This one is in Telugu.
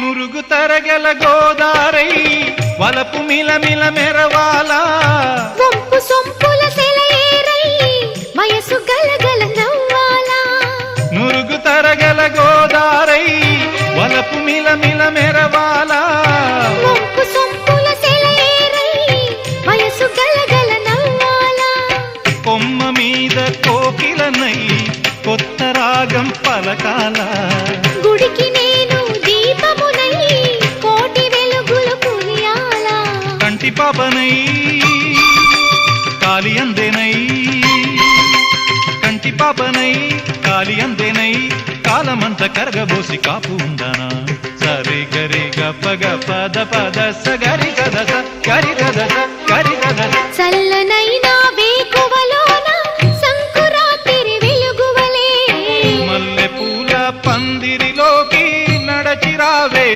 మురుగు తరగల గోదారై వలపు మిలమిల మెరవాలా వంపు సొంపుల సెలయేరై వయసు గలగల నవ్వాలా మురుగు తరగల గోదారై వలపు మిలమిల మెరవాలా వంపు సొంపుల సెలయేరై వయసు గలగల నవ్వాలా కొమ్మ మీద కోకిలనై కొత్త రాగం పలకాల గుడికి నేను దీపమునై కోటి వెలుగులు కురియాలా కంటి పాపనై కాలి అందేనై కంటి పాపనై కాలి అందేనై కాలమంత కరగబోసి కాపు ఉందనా సరి గరి గప్ప గపద పద సగ